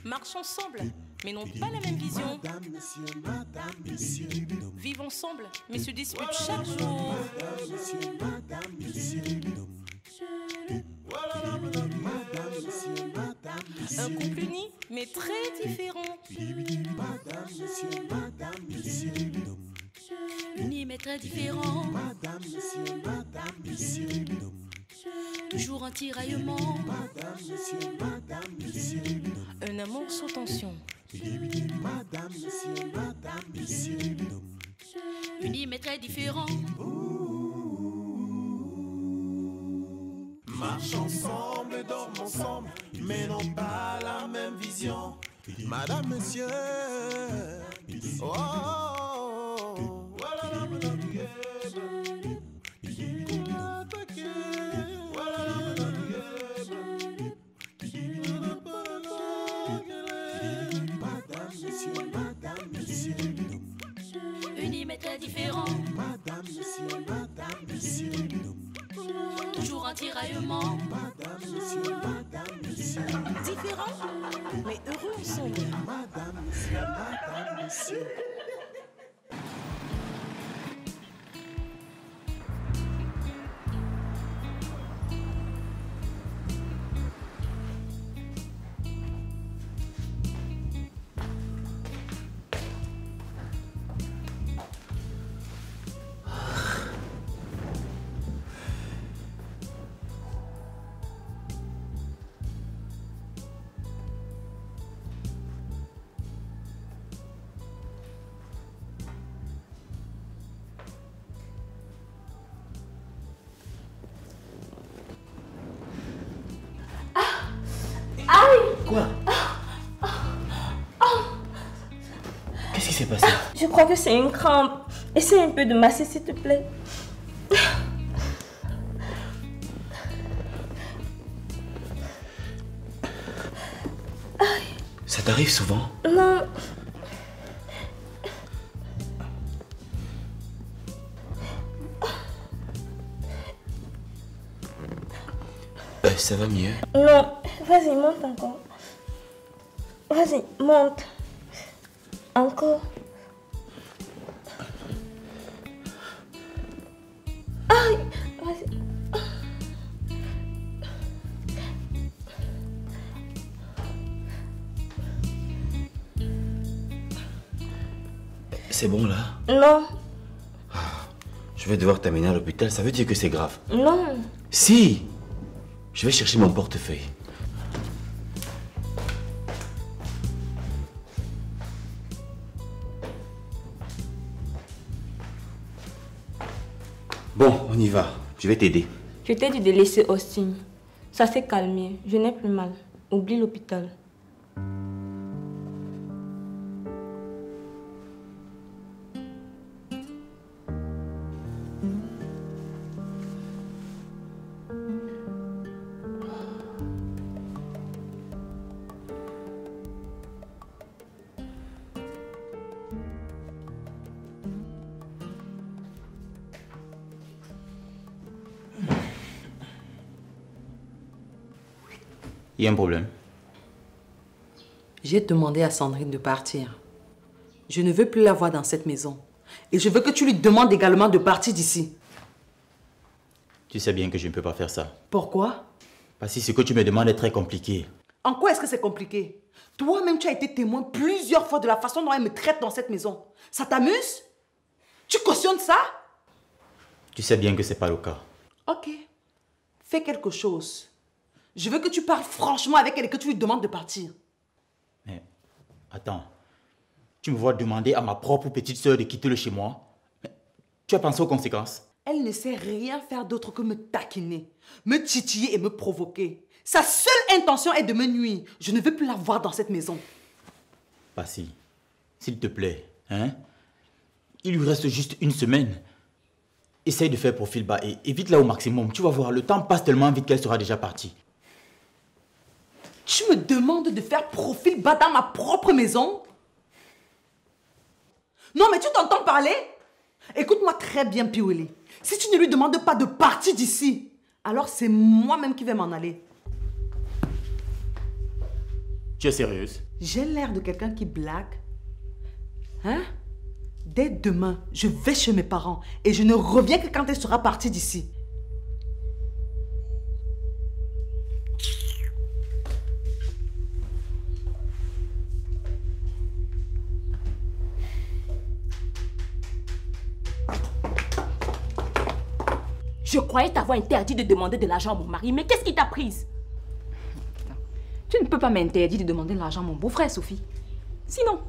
Marchent ensemble, mais n'ont pas la même vision. Vivent ensemble, mais se disputent chaque jour. Un couple uni, mais très différent. Uni mais très différent. Toujours en tiraillement. Un amour sous tension. Uni mais très différent. Marchent ensemble, dorment ensemble, mais n'ont pas la même vision. Madame, monsieur. Oh, oh, oh. Unis mais très différent. Toujours en tiraillement. Différents, mais heureux ensemble. Quoi? Qu'est-ce qui s'est passé? Je crois que c'est une crampe. Essaye un peu de masser, s'il te plaît. Ça t'arrive souvent? Non. Ça va mieux? Non. Vas-y, monte encore. Vas-y, monte. Encore. Aïe, vas-y. C'est bon là? Non. Je vais devoir t'amener à l'hôpital, ça veut dire que c'est grave. Non. Si! Je vais chercher mon portefeuille. Bon, on y va. Je vais t'aider. Je t'ai dit de laisser Austin. Ça s'est calmé. Je n'ai plus mal. Oublie l'hôpital. Il y a un problème. J'ai demandé à Sandrine de partir. Je ne veux plus la voir dans cette maison. Et je veux que tu lui demandes également de partir d'ici. Tu sais bien que je ne peux pas faire ça. Pourquoi? Parce que ce que tu me demandes est très compliqué. En quoi est-ce que c'est compliqué? Toi-même, tu as été témoin plusieurs fois de la façon dont elle me traite dans cette maison. Ça t'amuse? Tu cautionnes ça? Tu sais bien que c'est pas le cas. Ok. Fais quelque chose. Je veux que tu parles franchement avec elle et que tu lui demandes de partir. Mais, attends. Tu me vois demander à ma propre petite sœur de quitter le chez moi? Mais, tu as pensé aux conséquences? Elle ne sait rien faire d'autre que me taquiner, me titiller et me provoquer. Sa seule intention est de me nuire. Je ne veux plus la voir dans cette maison. Passy, s'il te plaît, hein? Il lui reste juste une semaine. Essaye de faire profil bas et évite-la au maximum. Tu vas voir, le temps passe tellement vite qu'elle sera déjà partie. Tu me demandes de faire profil bas dans ma propre maison? Non, mais tu t'entends parler? Écoute-moi très bien, Piwele. Si tu ne lui demandes pas de partir d'ici, alors c'est moi-même qui vais m'en aller. Tu es sérieuse? J'ai l'air de quelqu'un qui blague. Hein? Dès demain, je vais chez mes parents et je ne reviens que quand elle sera partie d'ici. Je croyais t'avoir interdit de demander de l'argent à mon mari, mais qu'est-ce qui t'a prise? Tu ne peux pas m'interdire de demander de l'argent à mon beau-frère, Sophie. Sinon,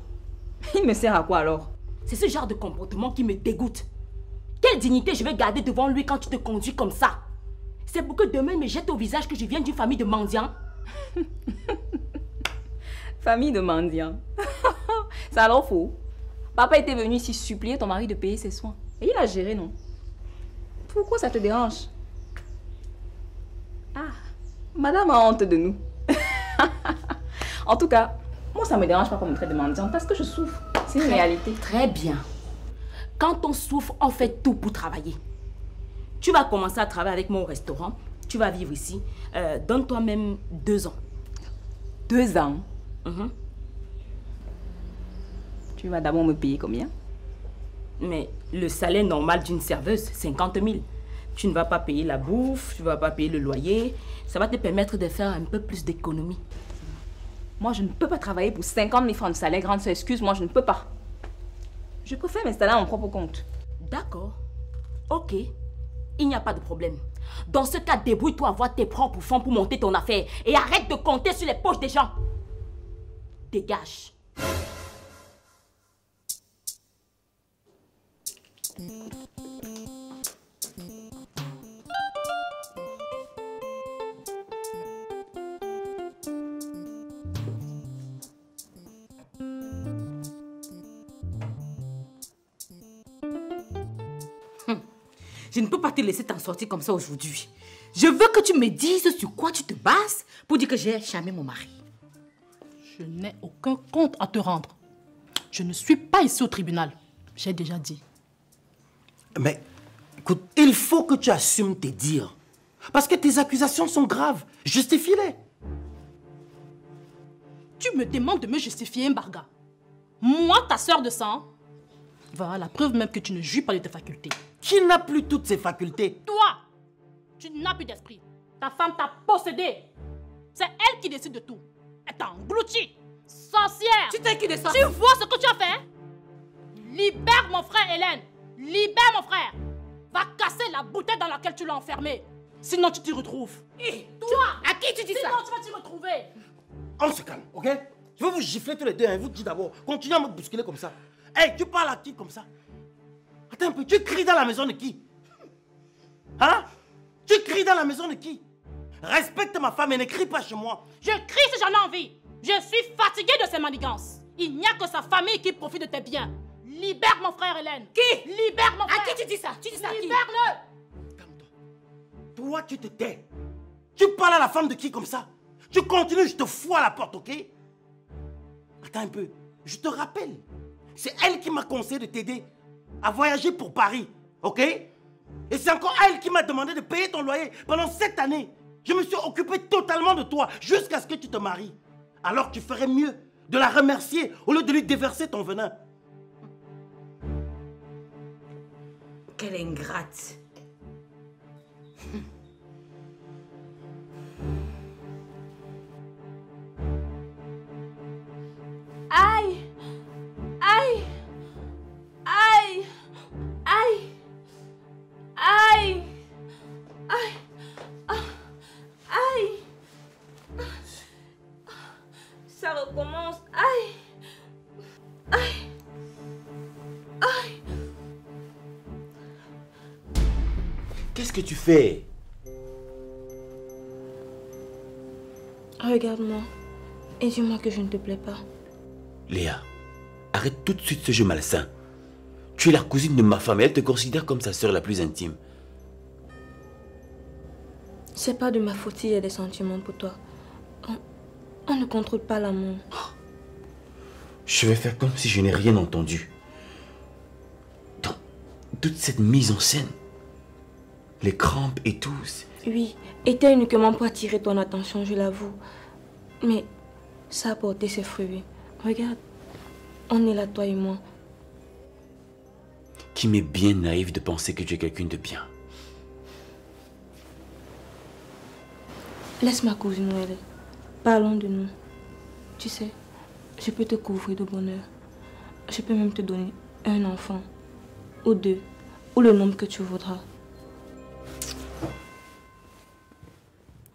il me sert à quoi alors? C'est ce genre de comportement qui me dégoûte. Quelle dignité je vais garder devant lui quand tu te conduis comme ça? C'est pour que demain il me jette au visage que je viens d'une famille de mendiants. Famille de mendiants. C'est alors faux. Papa était venu ici supplier ton mari de payer ses soins. Et il a géré, non? Pourquoi ça te dérange? Ah, madame a honte de nous. En tout cas, moi ça me dérange pas qu'on me traite de mendiante parce que je souffre. C'est une réalité. Très bien. Quand on souffre, on fait tout pour travailler. Tu vas commencer à travailler avec moi au restaurant. Tu vas vivre ici. Donne-toi même 2 ans. 2 ans? Tu vas d'abord me payer combien? Mais le salaire normal d'une serveuse, 50 000. Tu ne vas pas payer la bouffe, tu ne vas pas payer le loyer. Ça va te permettre de faire un peu plus d'économie. Moi, je ne peux pas travailler pour 50 000 francs de salaire. Grande excuse, moi, je ne peux pas. Je préfère m'installer à mon propre compte. D'accord. Ok. Il n'y a pas de problème. Dans ce cas, débrouille-toi à avoir tes propres fonds pour monter ton affaire. Et arrête de compter sur les poches des gens. Dégage. Je ne peux pas te laisser t'en sortir comme ça aujourd'hui. Je veux que tu me dises sur quoi tu te bases pour dire que j'ai charmé mon mari. Je n'ai aucun compte à te rendre. Je ne suis pas ici au tribunal. J'ai déjà dit. Mais, écoute, il faut que tu assumes tes dires. Parce que tes accusations sont graves. Justifie-les. Tu me demandes de me justifier, Mbarga. Moi, ta sœur de sang. Voilà la preuve même que tu ne jouis pas de tes facultés. Qui n'a plus toutes ses facultés? Toi, tu n'as plus d'esprit. Ta femme t'a possédé. C'est elle qui décide de tout. Elle t'a englouti. Sorcière. Tu t'es qui de ça? Tu vois ce que tu as fait? Libère mon frère, Hélène. Libère mon frère. Va casser la bouteille dans laquelle tu l'as enfermé. Sinon, tu t'y retrouves. Et toi, à qui tu dis ça? Sinon, tu vas t'y retrouver. On se calme, ok? Je vais vous gifler tous les deux, hein. Vous dites d'abord. Continuez à me bousculer comme ça. Hey, tu parles à qui comme ça? Attends un peu, tu cries dans la maison de qui? Hein? Tu cries dans la maison de qui? Respecte ma femme et ne crie pas chez moi. Je crie si j'en ai envie. Je suis fatiguée de ces manigances. Il n'y a que sa famille qui profite de tes biens. Libère mon frère, Hélène. Qui? Libère mon frère. À qui tu dis ça? Tu dis ça à qui? Libère-le. Calme-toi. Toi, tu te tais. Tu parles à la femme de qui comme ça? Tu continues, je te fous à la porte, ok? Attends un peu. Je te rappelle. C'est elle qui m'a conseillé de t'aider à voyager pour Paris, ok? Et c'est encore elle qui m'a demandé de payer ton loyer pendant 7 années. Je me suis occupé totalement de toi jusqu'à ce que tu te maries. Alors tu ferais mieux de la remercier au lieu de lui déverser ton venin. Quelle ingrate. Aïe! Aïe! Aïe! Aïe! Aïe! Aïe! Ah! Aïe! Ça recommence. Aïe! Aïe! Aïe! Qu'est-ce que tu fais? Regarde-moi et dis-moi que je ne te plais pas. Léa, arrête tout de suite ce jeu malsain. Tu es la cousine de ma femme et elle te considère comme sa sœur la plus intime. C'est pas de ma faute s'il y a des sentiments pour toi. On ne contrôle pas l'amour. Je vais faire comme si je n'ai rien entendu. Dans toute cette mise en scène, les crampes et tout. Oui, était uniquement pour attirer ton attention, je l'avoue. Mais Ça a porté ses fruits. Regarde, on est là, toi et moi. Qui m'est bien naïf de penser que tu es quelqu'un de bien. Laisse ma cousine Noël. Parlons de nous. Tu sais, je peux te couvrir de bonheur. Je peux même te donner un enfant. Ou deux. Ou le nombre que tu voudras.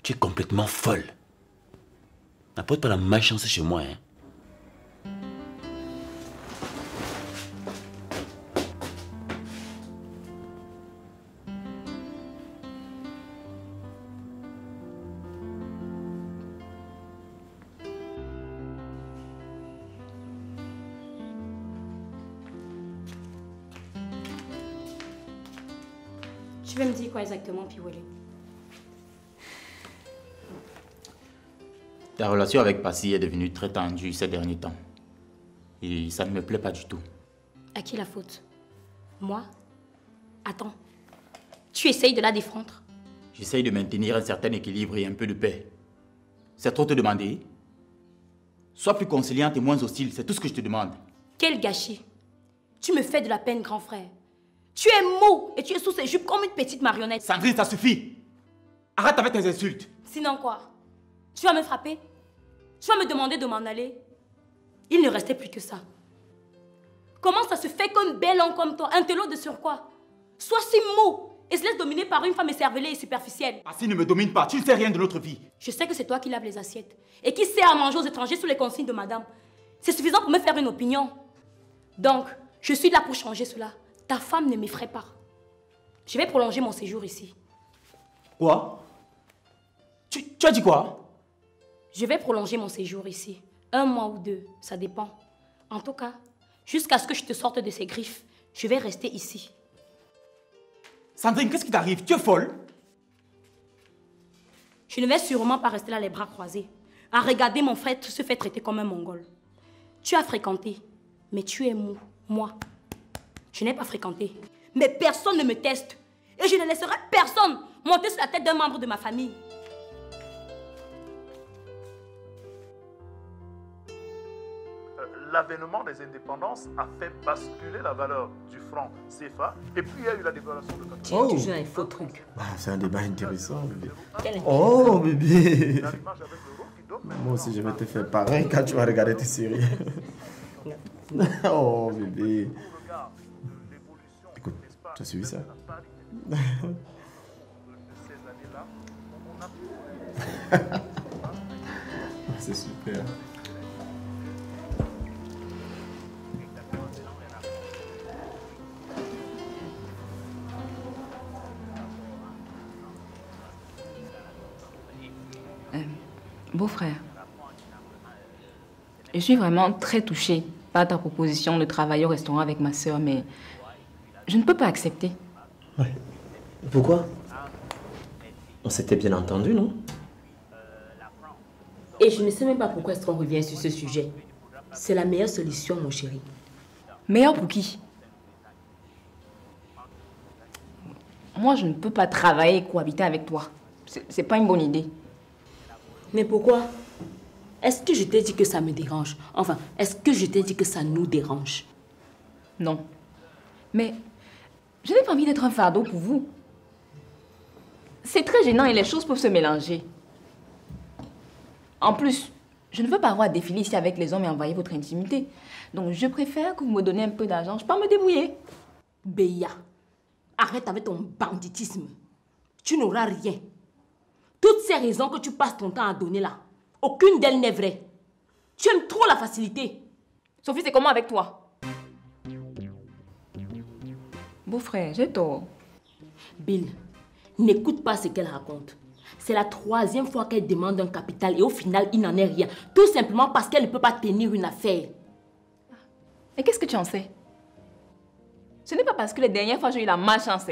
Tu es complètement folle. N'apporte pas la malchance chez moi, hein. Tu veux me dire quoi exactement, Piwele? Ta relation avec Passy est devenue très tendue ces derniers temps. Et ça ne me plaît pas du tout. À qui la faute? Moi? Attends. Tu essayes de la défendre? J'essaye de maintenir un certain équilibre et un peu de paix. C'est trop te demander? Sois plus conciliante et moins hostile, c'est tout ce que je te demande. Quel gâchis! Tu me fais de la peine, grand frère. Tu es mou et tu es sous ses jupes comme une petite marionnette. Sandrine, ça suffit! Arrête avec tes insultes! Sinon quoi? Tu vas me frapper? Tu vas me demander de m'en aller? Il ne restait plus que ça. Comment ça se fait qu'un bel homme comme toi, un télo de surcroît, soit si mou et se laisse dominer par une femme écervelée et superficielle? Passy ne me domine pas, tu ne sais rien de notre vie. Je sais que c'est toi qui laves les assiettes et qui sert à manger aux étrangers sous les consignes de madame. C'est suffisant pour me faire une opinion. Donc, je suis là pour changer cela. Ta femme ne m'effraie pas. Je vais prolonger mon séjour ici. Quoi? Tu as dit quoi? Je vais prolonger mon séjour ici. 1 mois ou 2, ça dépend. En tout cas, jusqu'à ce que je te sorte de ces griffes, je vais rester ici. Sandrine, qu'est-ce qui t'arrive? Tu es folle? Je ne vais sûrement pas rester là les bras croisés, à regarder mon frère se faire traiter comme un mongol. Tu as fréquenté, mais tu es mou. Moi, je n'ai pas fréquenté. Mais personne ne me teste. Et je ne laisserai personne monter sur la tête d'un membre de ma famille. L'avènement des indépendances a fait basculer la valeur du franc CFA et puis il y a eu la dévaluation de 80. Tu es toujours un faux truc. Ah, c'est un débat intéressant, bébé. Quel Oh, bébé. Moi aussi, je vais te faire pareil quand tu vas regarder tes séries. Oh, bébé. Écoute, tu as suivi ça? C'est super. Beau-frère, je suis vraiment très touchée par ta proposition de travailler au restaurant avec ma sœur, mais je ne peux pas accepter. Ouais. Pourquoi? On s'était bien entendu, non? Et je ne sais même pas pourquoi est-ce qu'on revient sur ce sujet. C'est la meilleure solution, mon chéri. Meilleur pour qui? Moi, je ne peux pas travailler et cohabiter avec toi. C'est pas une bonne idée. Mais pourquoi? Est-ce que je t'ai dit que ça me dérange? Enfin, est-ce que je t'ai dit que ça nous dérange? Non. Mais je n'ai pas envie d'être un fardeau pour vous. C'est très gênant et les choses peuvent se mélanger. En plus, je ne veux pas avoir à défiler ici avec les hommes et envahir votre intimité. Donc, je préfère que vous me donniez un peu d'argent. Je peux me débrouiller. Béa, arrête avec ton banditisme. Tu n'auras rien. Toutes ces raisons que tu passes ton temps à donner là, aucune d'elles n'est vraie. Tu aimes trop la facilité. Sophie, c'est comment avec toi? Beau-frère, j'ai tort. Bill, n'écoute pas ce qu'elle raconte. C'est la 3e fois qu'elle demande un capital et au final, il n'en est rien. Tout simplement parce qu'elle ne peut pas tenir une affaire. Et qu'est-ce que tu en sais? Ce n'est pas parce que les dernières fois j'ai eu la malchance.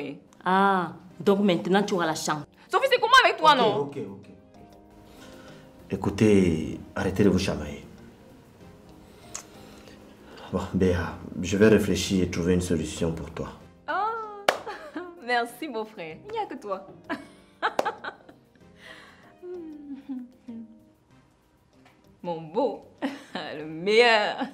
Ah, donc maintenant tu auras la chance. Sophie, c'est comment avec toi, non? Ok. Écoutez, arrêtez de vous chamailler. Bon, Béa, je vais réfléchir et trouver une solution pour toi. Oh, merci, beau-frère. Il n'y a que toi. Mon beau. meilleure.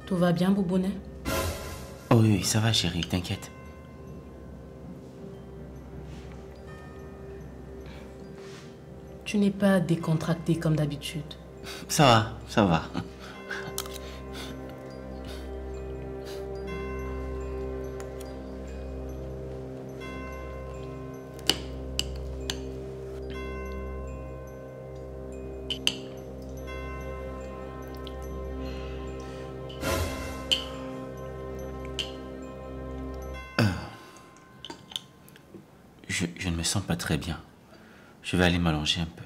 Tout va bien, Boubounet? Oh oui, ça va chérie, t'inquiète. Tu n'es pas décontracté comme d'habitude. Ça va, ça va. Je ne me sens pas très bien. Je vais aller m'allonger un peu.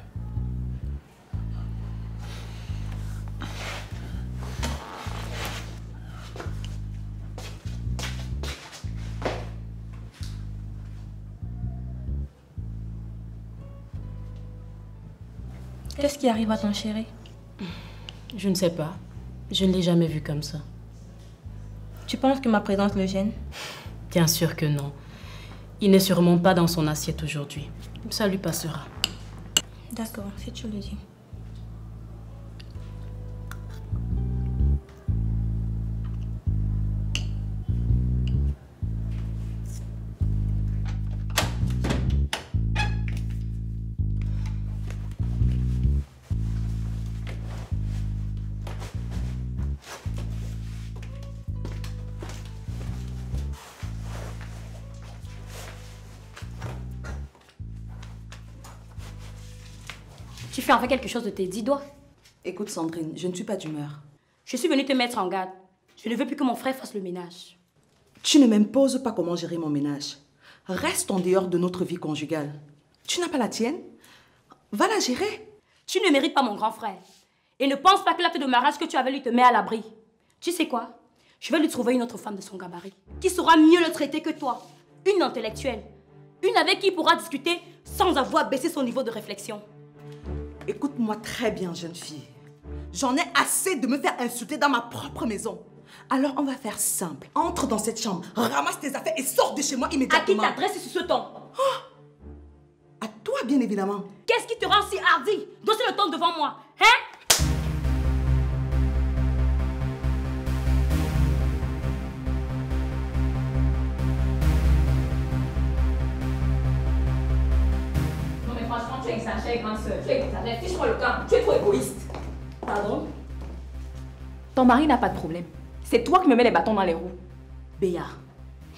Qu'est-ce qui arrive à ton chéri? Je ne sais pas. Je ne l'ai jamais vu comme ça. Tu penses que ma présence le gêne? Bien sûr que non. Il n'est sûrement pas dans son assiette aujourd'hui. Ça lui passera. D'accord, si tu le dis. Tu fais enfin quelque chose de tes 10 doigts. Écoute Sandrine, je ne suis pas d'humeur. Je suis venue te mettre en garde. Je ne veux plus que mon frère fasse le ménage. Tu ne m'imposes pas comment gérer mon ménage. Reste en dehors de notre vie conjugale. Tu n'as pas la tienne? Va la gérer. Tu ne mérites pas mon grand frère. Et ne pense pas que l'acte de mariage que tu avais lui te met à l'abri. Tu sais quoi? Je vais lui trouver une autre femme de son gabarit qui saura mieux le traiter que toi. Une intellectuelle. Une avec qui il pourra discuter sans avoir baissé son niveau de réflexion. Écoute-moi très bien, jeune fille. J'en ai assez de me faire insulter dans ma propre maison. Alors on va faire simple. Entre dans cette chambre, ramasse tes affaires et sors de chez moi immédiatement. À qui t'adresses sur ce ton? Oh, à toi, bien évidemment. Qu'est-ce qui te rend si hardi d'osser le ton devant moi? Hein? Non mais franchement, tu exagères, grande soeur. Tu exagères. Fiche-moi le camp. Tu es trop égoïste. Pardon? Ton mari n'a pas de problème. C'est toi qui me mets les bâtons dans les roues. Béa,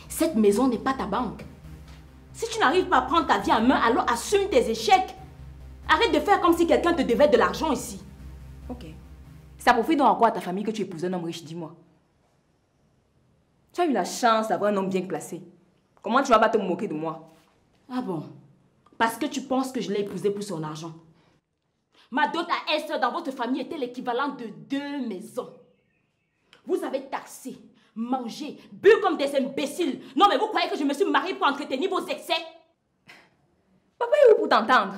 cette maison n'est pas ta banque. Si tu n'arrives pas à prendre ta vie en main, alors assume tes échecs. Arrête de faire comme si quelqu'un te devait de l'argent ici. Ok. Ça profite donc encore à ta famille que tu épouses un homme riche, dis-moi. Tu as eu la chance d'avoir un homme bien placé. Comment tu vas pas te moquer de moi? Ah bon? Parce que tu penses que je l'ai épousé pour son argent. Ma dot à elle dans votre famille était l'équivalent de 2 maisons. Vous avez taxé, mangé, bu comme des imbéciles. Non mais vous croyez que je me suis mariée pour entretenir vos excès? Papa est où pour t'entendre?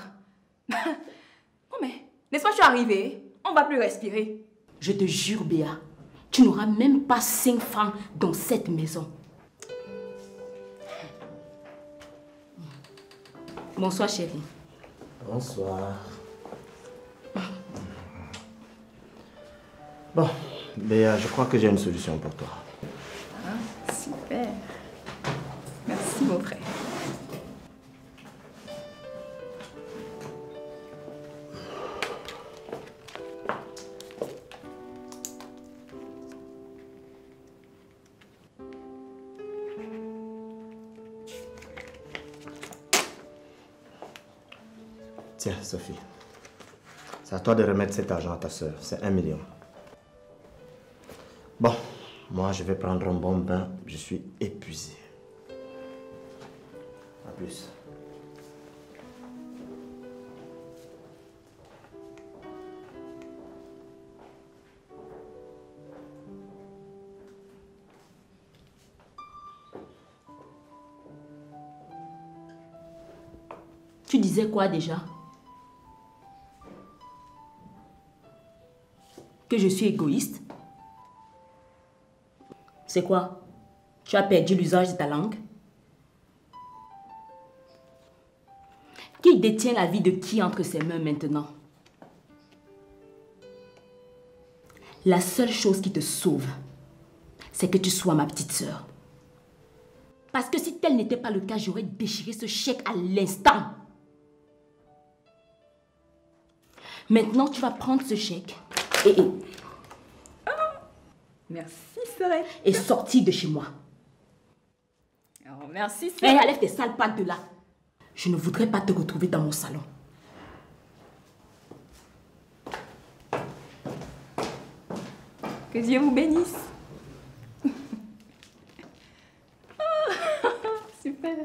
Non mais, n'est-ce pas, je suis arrivée? On va plus respirer. Je te jure, Béa, tu n'auras même pas 5 francs dans cette maison. Bonsoir, chérie. Bonsoir. Bon, Béa, je crois que j'ai une solution pour toi. Ah, super. Merci, mon frère. Tiens, Sophie. C'est à toi de remettre cet argent à ta soeur. C'est 1 million. Bon, moi je vais prendre un bon bain. Je suis épuisé. À plus. Tu disais quoi déjà? Que je suis égoïste? C'est quoi? Tu as perdu l'usage de ta langue? Qui détient la vie de qui entre ses mains maintenant? La seule chose qui te sauve, c'est que tu sois ma petite sœur. Parce que si tel n'était pas le cas, j'aurais déchiré ce chèque à l'instant. Maintenant, tu vas prendre ce chèque Merci, Sorette. Et sortir de chez moi. Oh, merci, Sorette. Et enlève tes sales pattes de là. Je ne voudrais pas te retrouver dans mon salon. Que Dieu vous bénisse. Super.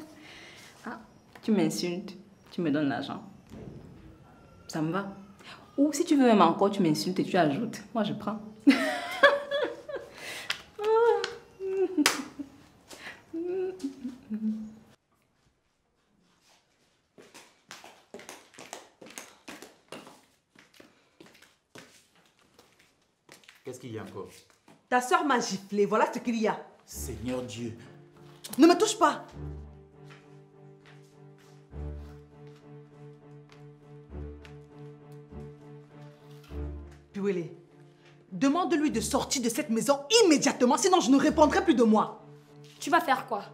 Ah, tu m'insultes, tu me donnes l'argent. Ça me va. Ou si tu veux même encore, tu m'insultes et tu ajoutes. Moi, je prends. Qu'est-ce qu'il y a encore? Ta soeur m'a giflé, voilà ce qu'il y a. Seigneur Dieu. Ne me touche pas. Piwele, demande-lui de sortir de cette maison immédiatement, sinon je ne répondrai plus de moi. Tu vas faire quoi?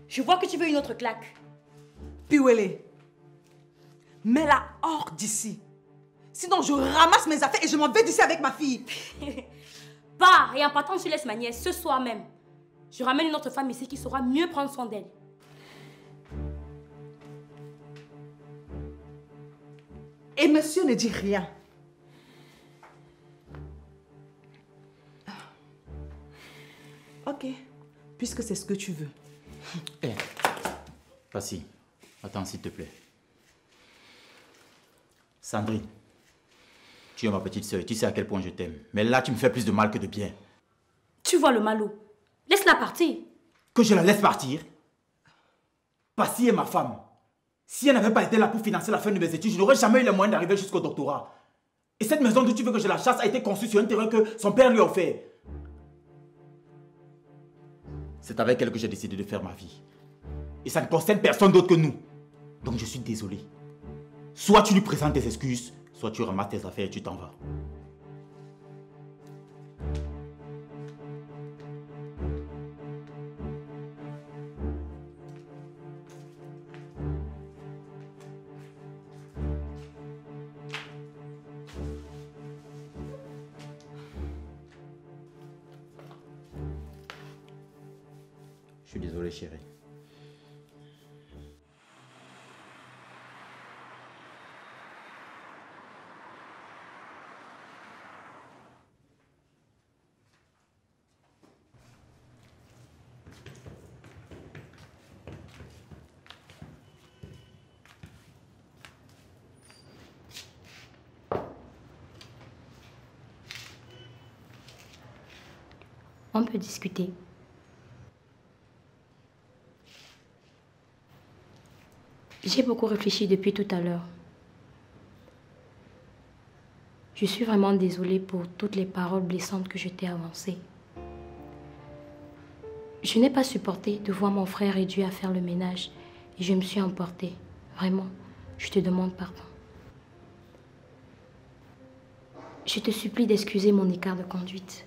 Je vois que tu veux une autre claque. Piwele, mets-la hors d'ici. Sinon je ramasse mes affaires et je m'en vais d'ici avec ma fille. Pars et en partant, tu laisses ma nièce ce soir même. Je ramène une autre femme ici qui saura mieux prendre soin d'elle. Et monsieur ne dit rien. Ok, puisque c'est ce que tu veux. Hé, Passy, attends s'il te plaît. Sandrine, tu es ma petite sœur, tu sais à quel point je t'aime. Mais là, tu me fais plus de mal que de bien. Tu vois le malou. Laisse-la partir. Que je la laisse partir? Passy est ma femme. Si elle n'avait pas été là pour financer la fin de mes études, je n'aurais jamais eu les moyens d'arriver jusqu'au doctorat. Et cette maison d'où tu veux que je la chasse a été conçue sur un terrain que son père lui a offert. C'est avec elle que j'ai décidé de faire ma vie. Et ça ne concerne personne d'autre que nous. Donc je suis désolé. Soit tu lui présentes tes excuses, soit tu ramasses tes affaires et tu t'en vas. Je suis désolé, chérie. On peut discuter. J'ai beaucoup réfléchi depuis tout à l'heure. Je suis vraiment désolée pour toutes les paroles blessantes que je t'ai avancées. Je n'ai pas supporté de voir mon frère réduit à faire le ménage et je me suis emportée. Vraiment, je te demande pardon. Je te supplie d'excuser mon écart de conduite.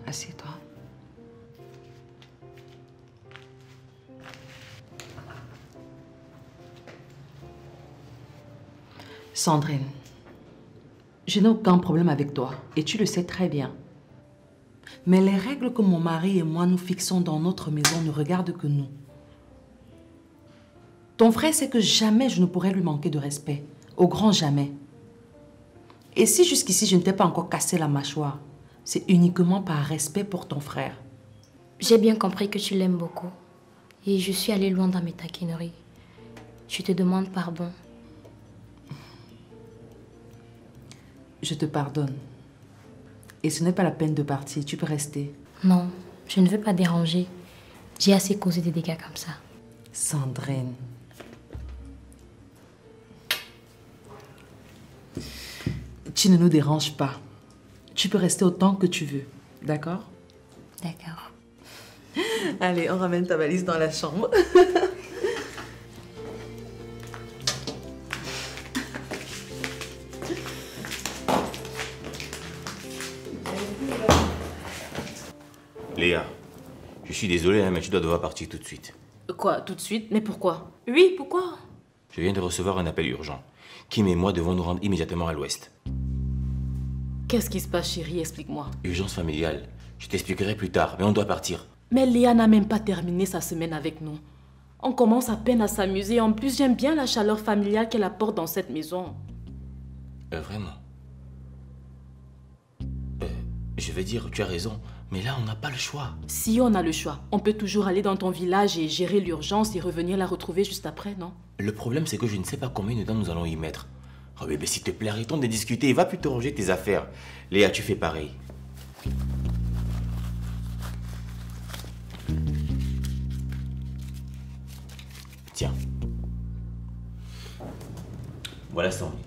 Assieds-toi. Sandrine, je n'ai aucun problème avec toi et tu le sais très bien. Mais les règles que mon mari et moi nous fixons dans notre maison ne regardent que nous. Ton frère sait que jamais je ne pourrai lui manquer de respect, au grand jamais. Et si jusqu'ici je ne t'ai pas encore cassé la mâchoire, c'est uniquement par respect pour ton frère. J'ai bien compris que tu l'aimes beaucoup et je suis allée loin dans mes taquineries. Je te demande pardon. Je te pardonne. Et ce n'est pas la peine de partir, tu peux rester. Non, je ne veux pas déranger. J'ai assez causé des dégâts comme ça. Sandrine. Tu ne nous déranges pas. Tu peux rester autant que tu veux. D'accord? D'accord. Allez, on ramène ta valise dans la chambre. Léa, je suis désolé, hein, mais tu dois devoir partir tout de suite. Quoi, tout de suite? Mais pourquoi? Oui, pourquoi? Je viens de recevoir un appel urgent. Kim et moi devons nous rendre immédiatement à l'ouest. Qu'est-ce qui se passe, chérie? Explique-moi. Urgence familiale. Je t'expliquerai plus tard, mais on doit partir. Mais Léa n'a même pas terminé sa semaine avec nous. On commence à peine à s'amuser. En plus, j'aime bien la chaleur familiale qu'elle apporte dans cette maison. Vraiment? Je vais dire, tu as raison, mais là, on n'a pas le choix. Si on a le choix, on peut toujours aller dans ton village et gérer l'urgence et revenir la retrouver juste après, non? Le problème, c'est que je ne sais pas combien de temps nous allons y mettre. Oh bébé, s'il te plaît, arrêtons de discuter. Va plutôt ranger tes affaires. Léa, tu fais pareil. Tiens. Voilà son lit.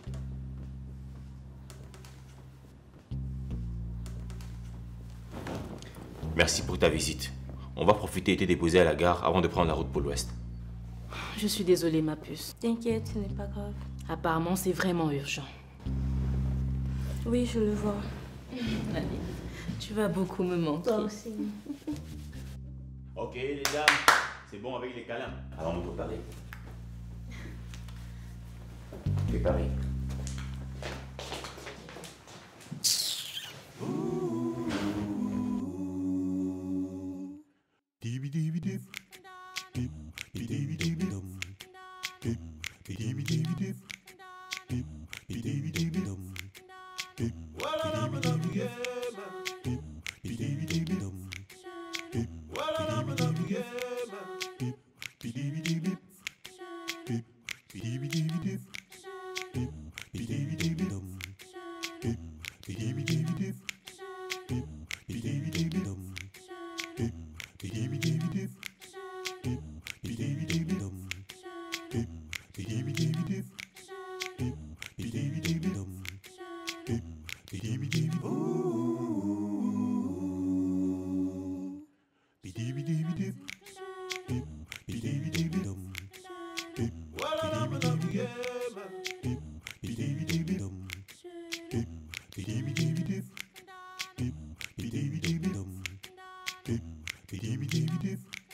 Merci pour ta visite. On va profiter et te déposer à la gare avant de prendre la route pour l'ouest. Je suis désolée, ma puce. T'inquiète, ce n'est pas grave. Apparemment, c'est vraiment urgent. Oui, je le vois. Allez, tu vas beaucoup me manquer. Toi aussi. Ok, les dames, c'est bon avec les câlins. Allons nous préparer. Fais pareil. Dip,